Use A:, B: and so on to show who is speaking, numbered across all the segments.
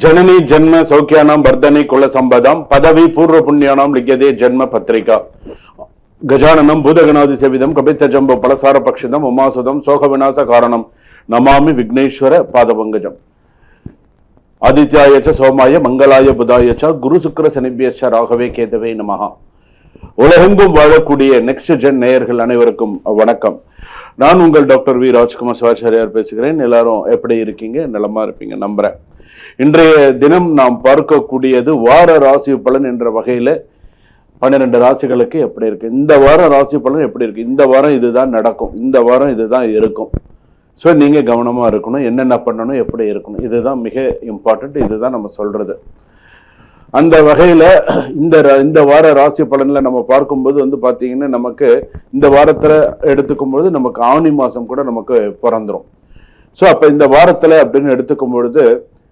A: जननी जन्म सौख्यानां वर्धने कुल संपदां पदवी पूर्व पुण्यानां लिख्यते जन्म पत्रिका गजाननं भूतगणादि सेविदं कपित्थ जम्बो पलसार पक्षिदं उमासुदं शोक विनाश कारणं नमामि विघ्नेश्वर पादपंकजम् आदित्याय च सोमाय मंगलाय बुधाय च गुरु शुक्र शनिभ्यश्च राघवे केतवे நமஹ. உலகெங்கும் வாழக்கூடிய நெக்ஸ்ட் ஜென் நேயர்கள் அனைவருக்கும் வணக்கம். நான் உங்கள் டாக்டர் வி ராஜ்குமார் சிவாச்சாரியார் பேசுகிறேன். எல்லாரும் எப்படி இருக்கீங்க? நலமா இருப்பீங்க நம்புறேன். இன்றைய தினம் நாம் பார்க்கக்கூடியது வார ராசி பலன் என்ற வகையில 12 ராசிகளுக்கு எப்படி இருக்கு, இந்த வார ராசி பலன் எப்படி இருக்கு, இந்த வாரம் இதுதான் நடக்கும், இந்த வாரம் இதுதான் இருக்கும். ஸோ நீங்கள் கவனமாக இருக்கணும், என்னென்ன பண்ணணும், எப்படி இருக்கணும், இதுதான் மிக இம்பார்ட்டண்ட். இதுதான் நம்ம சொல்கிறது. அந்த வகையில் இந்த வார ராசி பலனில் நம்ம பார்க்கும்போது பார்த்தீங்கன்னா நமக்கு இந்த வாரத்தில் எடுத்துக்கும்பொழுது நமக்கு ஆவணி மாதம் கூட நமக்கு பிறந்துடும். ஸோ அப்போ இந்த வாரத்தில் அப்படின்னு எடுத்துக்கும் பொழுது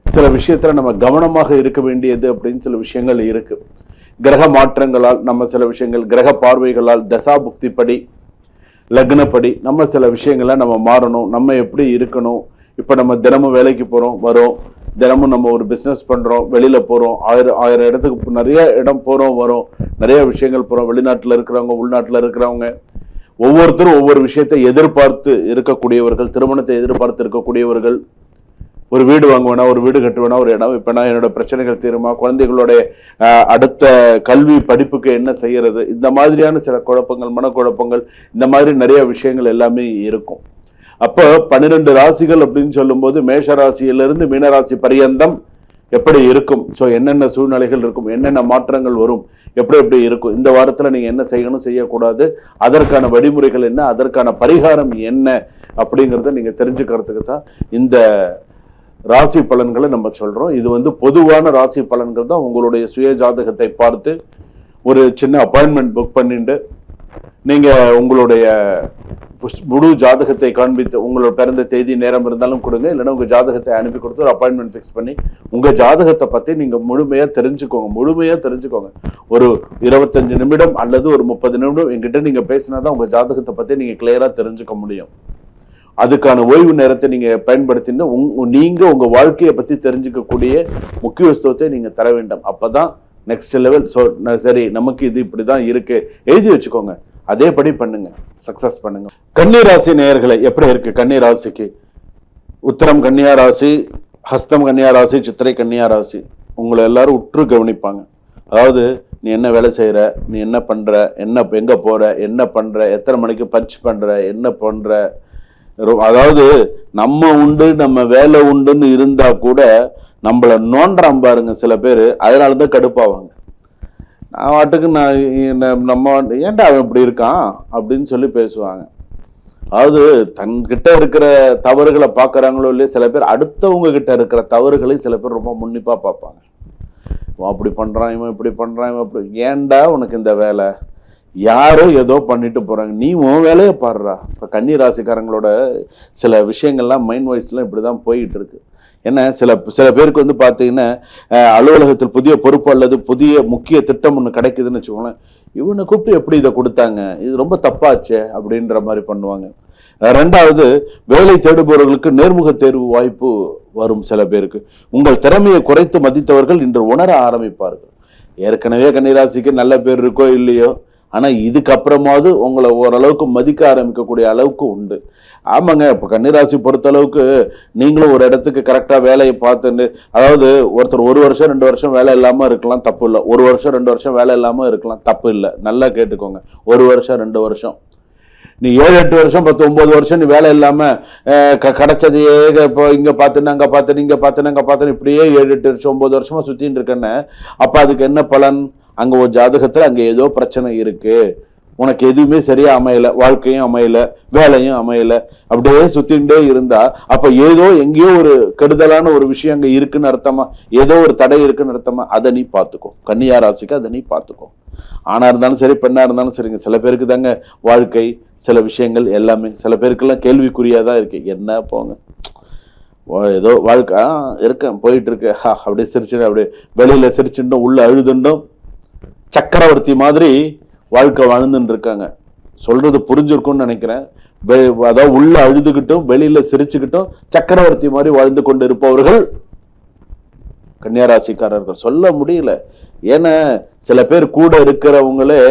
A: சில விஷயத்தில் நம்ம கவனமாக இருக்க வேண்டியது அப்படின்னு சில விஷயங்கள் இருக்குது. கிரக மாற்றங்களால் நம்ம சில விஷயங்கள், கிரக பார்வைகளால், தசா புக்திப்படி, லக்னப்படி நம்ம சில விஷயங்களை நம்ம மாறணும். நம்ம எப்படி இருக்கணும்? இப்போ நம்ம தினமும் வேலைக்கு போகிறோம், வரோம், தினமும் நம்ம ஒரு பிஸ்னஸ் பண்ணுறோம், வெளியில் போகிறோம், ஆயிரம் இடத்துக்கு நிறைய இடம் போகிறோம், வரோம், நிறைய விஷயங்கள் போகிறோம். வெளிநாட்டில் இருக்கிறவங்க, உள்நாட்டில் இருக்கிறவங்க, ஒவ்வொருத்தரும் ஒவ்வொரு விஷயத்தை எதிர்பார்த்து இருக்கக்கூடியவர்கள், திருமணத்தை எதிர்பார்த்து இருக்கக்கூடியவர்கள், ஒரு வீடு வாங்குவேனா, ஒரு வீடு கட்டுவேனா, ஒரு இடம் இப்போனா என்னோட பிரச்சனைகள் தீருமா, குழந்தைகளுடைய அடுத்த கல்வி படிப்புக்கு என்ன செய்யறது, இந்த மாதிரியான சில குழப்பங்கள், மனக்குழப்பங்கள், இந்த மாதிரி நிறைய விஷயங்கள் எல்லாமே இருக்கும். அப்போ 12 ராசிகள் அப்படின்னு சொல்லும்போது மேஷ ராசியிலிருந்து மீனராசி பரியந்தம் எப்படி இருக்கும், ஸோ என்னென்ன சூழ்நிலைகள் இருக்கும், என்னென்ன மாற்றங்கள் வரும், எப்படி இருக்கும், இந்த வாரத்தில் நீங்கள் என்ன செய்யணும், செய்யக்கூடாது, அதற்கான வழிமுறைகள் என்ன, அதற்கான பரிகாரம் என்ன அப்படிங்கிறத நீங்கள் தெரிஞ்சுக்கிறதுக்கு தான் இந்த ராசி பலன்களை நம்ம சொல்கிறோம். இது பொதுவான ராசி பலன்கள் தான். உங்களுடைய சுய ஜாதகத்தை பார்த்து ஒரு சின்ன அப்பாயின்மெண்ட் புக் பண்ணிட்டு நீங்கள் உங்களுடைய முழு ஜாதகத்தை காண்பித்து, உங்களோட பிறந்த தேதி நேரம் இருந்தாலும் கொடுங்க, இல்லைன்னா உங்கள் ஜாதகத்தை அனுப்பி கொடுத்து ஒரு அப்பாயின்மெண்ட் ஃபிக்ஸ் பண்ணி உங்கள் ஜாதகத்தை பற்றி நீங்கள் முழுமையாக தெரிஞ்சுக்கோங்க. ஒரு 25 நிமிடம் அல்லது ஒரு 30 நிமிடம் என்கிட்ட நீங்கள் பேசினா தான் உங்கள் ஜாதகத்தை பற்றி நீங்கள் கிளியராக தெரிஞ்சுக்க முடியும். அதுக்கான ஓய்வு நேரத்தை நீங்கள் பயன்படுத்தினா நீங்கள் உங்கள் வாழ்க்கையை பற்றி தெரிஞ்சுக்கக்கூடிய முக்கியத்துவத்தை நீங்கள் தர வேண்டும். அப்போ தான் நெக்ஸ்ட் லெவல். ஸோ சரி, நமக்கு இது இப்படி தான் இருக்கு, எழுதி வச்சுக்கோங்க, அதேபடி பண்ணுங்க, சக்ஸஸ் பண்ணுங்க. கன்னிராசி நேயர்களை எப்படி இருக்கு? கன்னிராசிக்கு உத்தரம் கன்னியா ராசி, ஹஸ்தம் கன்னியா ராசி, சித்திரை கன்னியா ராசி உங்களை எல்லாரும் உற்று கவனிப்பாங்க. அதாவது நீ என்ன வேலை செய்கிற, நீ என்ன பண்ணுற, எங்கே போகிற, என்ன பண்ணுற, எத்தனை மணிக்கு பஞ்ச் பண்ணுற, என்ன பண்ணுற, அதாவது நம்ம உண்டு நம்ம வேலை உண்டுன்னு இருந்தா கூட நம்மள நோண்டாம் பாருங்க சில பேர். அதனாலதான் கடுப்பாவாங்க. நான் வாட்டுக்கு நம்ம ஏன்டா அவன் இப்படி இருக்கான் அப்படின்னு சொல்லி பேசுவாங்க. அதாவது தன்கிட்ட இருக்கிற தவறுகளை பார்க்குறாங்களோ இல்லையோ, சில பேர் அடுத்தவங்க கிட்ட இருக்கிற தவறுகளை சில பேர் ரொம்ப முன்னிப்பா பார்ப்பாங்க. இவன் அப்படி பண்றான், இவன் இப்படி பண்றான், இவன் அப்படி. ஏன்டா உனக்கு இந்த வேலை? யாரோ ஏதோ பண்ணிட்டு போறாங்க, நீ உன் வேலையை பாடுறா. இப்போ கன்னி ராசிக்காரங்களோட சில விஷயங்கள்லாம் மைண்ட் வாய்ஸ்லாம் இப்படி தான் போயிட்டு இருக்கு. ஏன்னா சில பேருக்கு பார்த்தீங்கன்னா அலுவலகத்தில் புதிய பொறுப்பு அல்லது புதிய முக்கிய திட்டம் ஒன்று கிடைக்குதுன்னு வச்சுக்கோங்களேன், இவனை கூப்பிட்டு எப்படி இதை கொடுத்தாங்க, இது ரொம்ப தப்பாச்சே அப்படின்ற மாதிரி பண்ணுவாங்க. ரெண்டாவது, வேலை தேடுபவர்களுக்கு நேர்முக தேர்வு வாய்ப்பு வரும். சில பேருக்கு உங்கள் திறமையை குறைத்து மதித்தவர்கள் இன்று உணர ஆரம்பிப்பார்கள். ஏற்கனவே கன்னிராசிக்கு நல்ல பேர் இருக்கோ இல்லையோ, ஆனால் இதுக்கப்புறமாவது உங்களை ஓரளவுக்கு மதிக்க ஆரம்பிக்கக்கூடிய அளவுக்கு உண்டு. ஆமாங்க, இப்போ கன்னிராசி பொறுத்தளவுக்கு நீங்களும் ஒரு இடத்துக்கு கரெக்டாக வேலையை பார்த்துட்டு, அதாவது ஒருத்தர் 1 வருஷம் 2 வருஷம் வேலை இல்லாமல் இருக்கலாம், தப்பு இல்லை. 1 வருஷம் 2 வருஷம் வேலை இல்லாமல் இருக்கலாம், தப்பு இல்லை. நல்லா கேட்டுக்கோங்க. 1 வருஷம் 2 வருஷம் நீ 7-8 வருஷம் 10-9 வருஷம் நீ வேலை இல்லாமல் கிடைச்சதையே இப்போ இங்கே பார்த்துன்னு அங்கே பார்த்துன்னு இங்கே பார்த்துன்னு அங்கே பார்த்துன்னு இப்படியே 7-8 வருஷம் 9 வருஷமாக சுற்றின்னு இருக்கேன்னு, அப்போ அதுக்கு என்ன பலன்? அங்கே ஒரு ஜாதகத்தில் அங்கே ஏதோ பிரச்சனை இருக்கு, உனக்கு எதுவுமே சரியா அமையல, வாழ்க்கையும் அமையல, வேலையும் அமையல, அப்படியே சுத்தின்ண்டே இருந்தா அப்ப ஏதோ எங்கேயோ ஒரு கெடுதலான ஒரு விஷயம் அங்கே இருக்குன்னு அர்த்தமா, ஏதோ ஒரு தடை இருக்குன்னு அர்த்தமா. அதை நீ பார்த்துக்கோ. கன்னியா ராசிக்கு அதை நீ பார்த்துக்கோ. ஆணா இருந்தாலும் சரி, பெண்ணா இருந்தாலும் சரிங்க. சில பேருக்கு தாங்க வாழ்க்கை, சில விஷயங்கள் எல்லாமே சில பேருக்கெல்லாம் கேள்விக்குறியாதான் இருக்கு. என்ன போங்க, ஏதோ வாழ்க்கை இருக்கேன் போயிட்டு இருக்கு, அப்படியே சிரிச்சுட்டு அப்படியே வெளியில சிரிச்சுட்டும் உள்ள அழுதுண்டும் சக்கரவர்த்தி மாதிரி வாழ்க்கை வாழ்ந்துட்டு இருக்காங்க. சொல்றது புரிஞ்சிருக்கும்னு நினைக்கிறேன். அதாவது உள்ள அழுதுகிட்டும் வெளியில சிரிச்சுக்கிட்டும் சக்கரவர்த்தி மாதிரி வாழ்ந்து கொண்டு இருப்பவர்கள் கன்னியாராசிக்காரர்கள் சொல்ல முடியல. ஏன்னா சில பேர் கூட இருக்கிறவங்களே,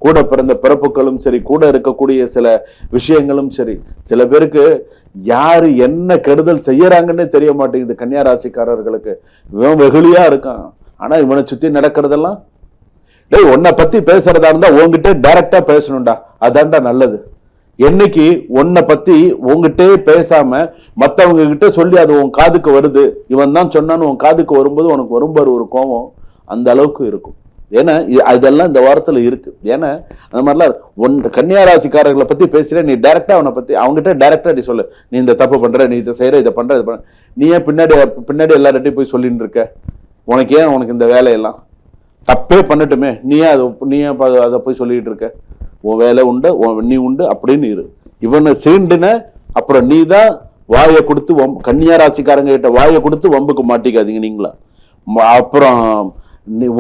A: கூட பிறந்த பிறப்புகளும் சரி, கூட இருக்கக்கூடிய சில விஷயங்களும் சரி, சில பேருக்கு யாரு என்ன கெடுதல் செய்யறாங்கன்னே தெரிய மாட்டேங்குது. கன்னியாராசிக்காரர்களுக்கு இவன் வெகுளியா இருக்கான், ஆனா இவனை சுத்தி நடக்கிறதெல்லாம், டேய் உன்னை பத்தி பேசுறதா இருந்தா உன்கிட்ட டைரக்டா பேசணும்டா, அதான்டா நல்லது. என்னைக்கு உன்னை பத்தி உங்ககிட்டே பேசாம மற்றவங்க கிட்ட சொல்லி அது உன் காதுக்கு வருது, இவன் தான் சொன்னான்னு உன் காதுக்கு வரும்போது உனக்கு வரும்பாரு ஒரு கோபம், அந்த அளவுக்கு இருக்கும். ஏன்னா அதெல்லாம் இந்த வாரத்துல இருக்கு. ஏன்னா அந்த மாதிரிலாம் கன்னியாராசிக்காரர்களை பத்தி பேசுறேன், நீ டைரக்டா அவனை பத்தி அவங்ககிட்ட டைரக்டா நீ சொல்லு, நீ இந்த தப்பு பண்ற, நீ இதை செய்யற, இதை பண்ற, இதை பண்ண. நீ ஏன் பின்னாடி எல்லார்ட்டையும் போய் சொல்லிட்டு இருக்க? உனக்கு இந்த வேலையெல்லாம் தப்பே பண்ணட்டுமே, நீ ஏன் அதை போய் சொல்லிட்டு இருக்க? உன் வேலை உண்டு, நீ உண்டு அப்படின்னு இரு. இவனை சீண்டுன அப்புறம் நீ தான் வாயை கொடுத்து கன்னியாராசிக்காரங்க கிட்ட வாயை கொடுத்து வம்புக்கு மாட்டிக்காதீங்க நீங்களா. அப்புறம்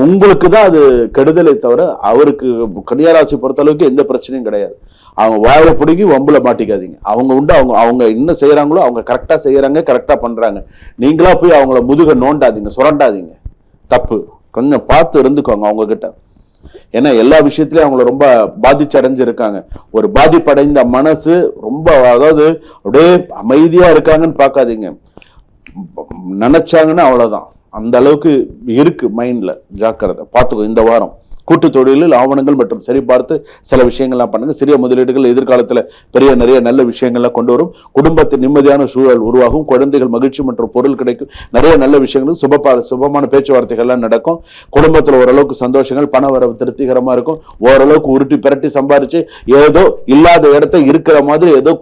A: உங்களுக்கு தான் அது கெடுதலை தவிர அவருக்கு கன்னியாராசி பொறுத்தளவுக்கு எந்த பிரச்சனையும் கிடையாது. அவங்க வாயை பிடிக்கி வம்புல மாட்டிக்காதீங்க. அவங்க உண்டு, அவங்க என்ன செய்யறாங்களோ அவங்க கரெக்டா செய்யறாங்க, கரெக்டா பண்றாங்க. நீங்களா போய் அவங்கள முதுக நோண்டாதீங்க, சுரண்டாதீங்க. தப்பு. கொஞ்சம் பார்த்து இருந்துக்கோங்க அவங்க கிட்ட. ஏன்னா எல்லா விஷயத்திலயும் அவங்கள ரொம்ப பாதிச்சடைஞ்சிருக்காங்க. ஒரு பாதிப்படைந்த மனசு ரொம்ப, அதாவது அப்படியே அமைதியா இருக்காங்கன்னு பார்க்காதீங்க, நினைச்சாங்கன்னா அவ்வளவுதான். அந்த அளவுக்கு இருக்கு மைண்ட்ல. ஜாக்கிரதை, பார்த்துக்கோ. இந்த வாரம் கூட்டு தொழிலில் ஆவணங்கள் மற்றும் சரி பார்த்து சில விஷயங்கள்லாம் பண்ணுங்க. சிறிய முதலீடுகள் எதிர்காலத்தில் நிறைய நல்ல விஷயங்கள்லாம் கொண்டு வரும். குடும்பத்தில் நிம்மதியான சூழல் உருவாகும். குழந்தைகள் மகிழ்ச்சி மற்றும் பொருள் கிடைக்கும். நிறைய நல்ல விஷயங்கள், சுபமான பேச்சுவார்த்தைகள்லாம் நடக்கும். குடும்பத்தில் ஓரளவுக்கு சந்தோஷங்கள், பண வரவு திருப்திகரமா இருக்கும். ஓரளவுக்கு உருட்டி பிரட்டி சம்பாரிச்சு ஏதோ இல்லாத இடத்த இருக்கிற மாதிரி ஏதோ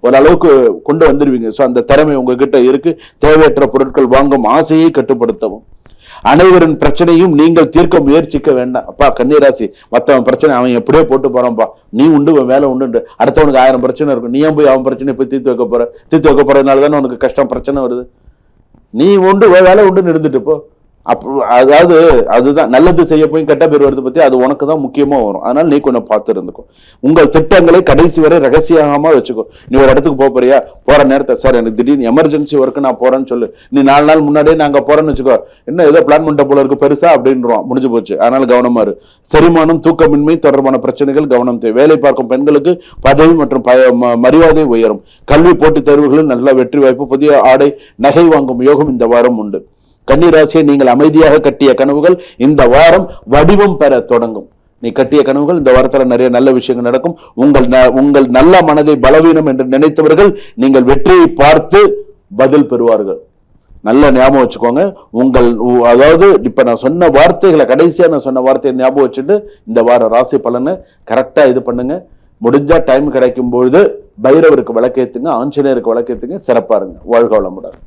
A: ஓரளவுக்கு கொண்டு வந்துருவீங்க. ஸோ அந்த திறமை உங்ககிட்ட இருக்கு. தேவையற்ற பொருட்கள் வாங்கும் ஆசையை கட்டுப்படுத்தவும். அனைவரின் பிரச்சனையும் நீங்கள் தீர்க்க முயற்சிக்க வேண்டாம். அப்பா கன்னிராசி, மற்றவன் பிரச்சனை அவன் எப்படியோ போட்டு போறான்ப்பா, நீ உண்டு வேலை உண்டு. அடுத்தவனுக்கு 1000 பிரச்சனை இருக்கும், நீ ஏன் போய் அவன் பிரச்சனை போய் தீர்த்து வைக்க போறதுனால தானே உனக்கு கஷ்டம், பிரச்சனை வருது. நீ உண்டு வேலை உண்டுன்னு இருந்துட்டு போ. அதாவது அதுதான் நல்லது செய்ய போய் கெட்ட பேர் வருது பத்தி, அது உனக்கு தான் முக்கியமா வரும். அதனால நீ கொஞ்சம் பார்த்து இருந்துக்கோ. உங்கள் திட்டங்களை கடைசி வரை ரகசியமா வச்சுக்கோ. நீ ஒரு இடத்துக்கு போறியா, போற நேரத்தை, சார் எனக்கு திடீர்னு எமர்ஜென்சி ஒர்க்கு நான் போறேன்னு சொல்லு. நீ 4 நாள் முன்னாடியே நாங்க போறேன்னு வச்சுக்கோ, என்ன ஏதோ பிளான் பண்ணிட்ட போல இருக்கு பெருசா அப்படின்றோம், முடிஞ்சு போச்சு. அதனால கவனமா இரு. செரிமானம், தூக்கமின்மை தொடர்பான பிரச்சனைகள் கவனம் தேவை. வேலை பார்க்கும் பெண்களுக்கு பதவி மற்றும் மரியாதை உயரும். கல்வி போட்டித் தேர்வுகளில் நல்ல வெற்றி வாய்ப்பு. புதிய ஆடை நகை வாங்கும் யோகம் இந்த வாரம் உண்டு. கன்னிராசியை நீங்கள் அமைதியாக கட்டிய கனவுகள் இந்த வாரம் வடிவம் பெற தொடங்கும். நீ கட்டிய கனவுகள் இந்த வாரத்துல நிறைய நல்ல விஷயங்கள் நடக்கும். உங்கள் நல்ல மனதை பலவீனம் என்று நினைத்தவர்கள் நீங்கள் வெற்றியை பார்த்து பதில் பெறுவார்கள். நல்ல ஞாபகம் வச்சுக்கோங்க. அதாவது இப்ப நான் சொன்ன வார்த்தைகளை, கடைசியா நான் சொன்ன வார்த்தையை ஞாபகம் வச்சுட்டு இந்த வார ராசி பலனை கரெக்டா இது பண்ணுங்க. முடிஞ்சா டைம் கிடைக்கும் பொழுது பைரவருக்கு விளக்கேத்துங்க, ஆஞ்சநேயருக்கு விளக்கேத்துங்க. சிறப்பா இருங்க. வாழ்க வளமுடன்.